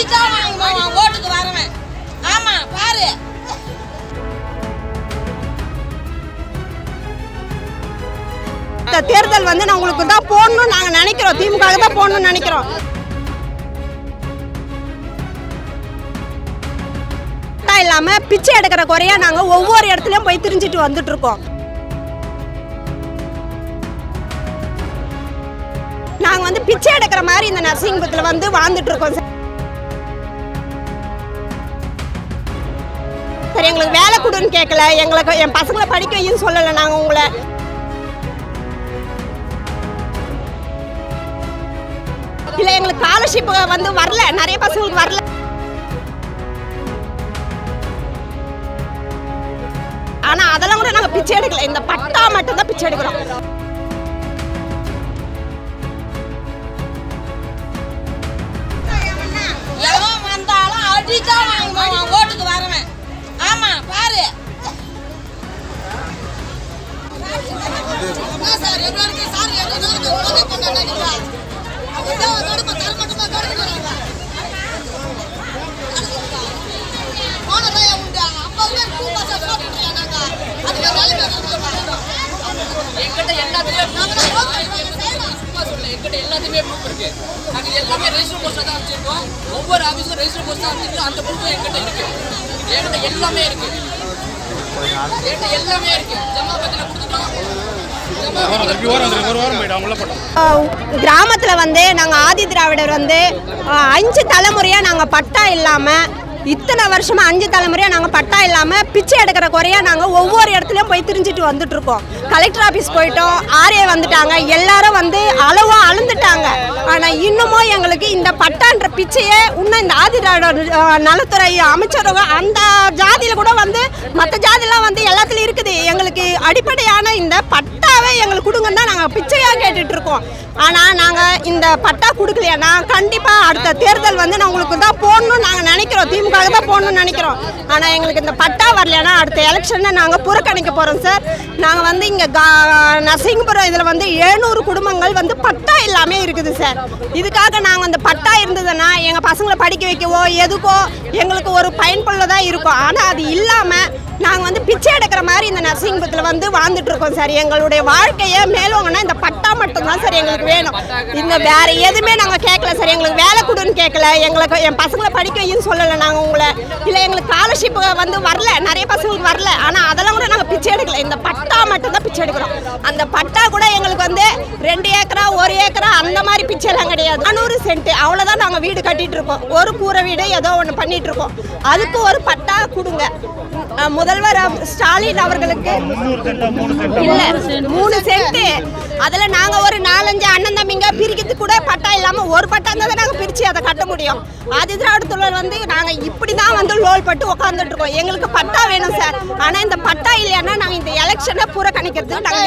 அடிச்சா வாங்குவான் ஓட்டுக்கு வரவன். ஆமா பாரு. இந்த தேர்தல் வந்து நான் உங்களுக்கு தான் போடணும்னு நாங்க நினைக்கிறோம். திமுக தான் போடணும்னு நினைக்கிறோம். இல்லாம பிச்சை எடுக்கிற குறையா நாங்க ஒவ்வொரு இடத்துலயும் போய் திரிஞ்சிட்டு வந்துட்டு இருக்கோம். நாங்க வந்து பிச்சை எடுக்கிற மாதிரி இந்த நர்சிங் வந்து வாழ்ந்துட்டு இருக்கோம். சரி, எங்களுக்கு வேலை கொடுன்னு கேட்கல, எங்களுக்கு என் பசங்களை படிக்க வைன்னு சொல்லல. நாங்க உங்களை இல்ல, எங்களுக்கு ஸ்காலர்ஷிப் வந்து வரல, நிறைய பசங்களுக்கு வரல. ஆனா அதெல்லாம் கூட நாங்க பிச்சை எடுக்கல, இந்த பட்டா மட்டும் தான் பிச்சை எடுக்கிறோம். எவன் வந்தாலும் அடிச்சா வாங்குவான் ஓட்டுக்கு வரவன். ஆமா பாரு. எங்கிட்ட எல்லாத்தையுமே ப்ரூஃப் இருக்கு. நாங்க எல்லாமே ரெஜிஸ்டர் போஸ்டா தான் வச்சிருக்கோம். ஒவ்வொரு ஆபீஸும் ரெஜிஸ்டர் போஸ்டா வச்சிருக்கோம். அந்த ப்ரூஃப் எங்கிட்ட இருக்கு. என்கிட்ட எல்லாமே இருக்கு. ஜமா பத்தில கொடுத்துட்டோம். கிராமத்துல வந்து நாங்க ஆதி திராவிடர் வந்து 5 தலைமுறையா நாங்க பட்டா இல்லாம, இத்தனை வருஷமா 5 தலைமுறையா நாங்க பட்டா இல்லாம பிச்சை எடுக்கிற குறையா நாங்க ஒவ்வொரு இடத்துலயும் போய் திரிஞ்சிட்டு வந்துட்டு இருக்கோம். கலெக்டர் ஆபீஸ் போயிட்டோம், ஆர்ஏ வந்துட்டாங்க, எல்லாரும் வந்து அளவா அளந்துட்டாங்க. ஆனா இன்னமும் எங்களுக்கு இந்த பட்டான்ற பிச்சையே இன்னும் இந்த ஆதி திராவிடர் நலத்துறை அமைச்சரவங்க அந்த ஜாதியில கூட வந்து மற்ற ஜாதியெல்லாம் வந்து எல்லாத்துலயும் இருக்குது. எங்களுக்கு அடிப்படையான இந்த பட்டாவே எங்களுக்கு கொடுங்கன்னு தான் நாங்க பிச்சையா கேட்டுட்டு இருக்கோம். ஆனா நாங்க இந்த பட்டா கொடுக்கலையானா கண்டிப்பா அடுத்த தேர்தல் வந்து நான் உங்களுக்கு தான் போடணும்னு நாங்க நினைக்கிறோம். திமுக தான் போடணும்னு நினைக்கிறோம். ஆனா எங்களுக்கு இந்த பட்டா வரலையானா அடுத்த எலெக்ஷன்ல நாங்க புறக்கணிக்க போறோம் சார். நாங்க வந்து இங்க நரசிங்கபுரம் இதுல வந்து 700 குடும்பங்கள் வந்து பட்டா இல்லாம இருக்குது சார். இதுக்காக நாங்க அந்த பட்டா இருந்ததுன்னா எங்க பசங்களை படிக்க வைக்கவோ எதுக்கோ எங்களுக்கு ஒரு பயன்புள்ளதா இருக்கும். ஆனா அது இல்லாம நாங்க வந்து பிச்சை எடுக்கிற மாதிரி இந்த நரசிங்கபுரத்தில் வந்து வாழ்ந்துட்டு இருக்கோம் சார். எங்களுடைய வாழ்க்கையை மேலோங்கன்னா இந்த பட்டா மட்டும்தான் சார் எங்களுக்கு வேணும். இந்த வேற எதுவுமே நாங்க கேட்கல சார். எங்களுக்கு வேலை கொடுன்னு கேட்கல, எங்களுக்கு என் பசங்களை படிக்க வைன்னு சொல்லலை. நாங்க உங்களை இல்லை, எங்களுக்கு ஸ்காலர்ஷிப் வந்து வரல, நிறைய பசங்களுக்கு வரல. ஆனா அதெல்லாம் கூட நாங்க பிச்சை எடுக்கல, இந்த பட்டா மட்டும் தான் பிச்சை எடுக்கிறோம். அந்த பட்டா கூட எங்களுக்கு வந்து 2 ஏக்கரா 1 ஏக்கரா அந்த மாதிரி பிச்சை எல்லாம் கிடையாது. 400 சென்ட் அவ்வளவுதான் நாங்க வீடு கட்டிட்டு இருக்கோம். ஒரு கூரை வீடு ஏதோ ஒன்று பண்ணிட்டு இருக்கோம். அதுக்கு ஒரு பட்டா கொடுங்க. முதல்வர் ஸ்டாலின் அவர்களுக்கு இல்ல 3 சென்ட், அதுல நாங்க ஒரு 4-5 அண்ணன் தம்பிங்க பிரிக்கிறதுக்கு கூட பட்டா இல்லாம ஒரு பட்டா தான் நாங்க பிரிச்சு அதை கட்ட முடியும். ஆதி திராவிடத்துல வந்து நாங்க இப்படிதான் வந்து லோல் பட்டு உட்காந்துட்டு இருக்கோம். எங்களுக்கு பட்டா வேணும் சார். ஆனா இந்த பட்டா இல்லைன்னா நாங்க இந்த எலெக்ஷனை புறக்கணிக்கிறது நாங்க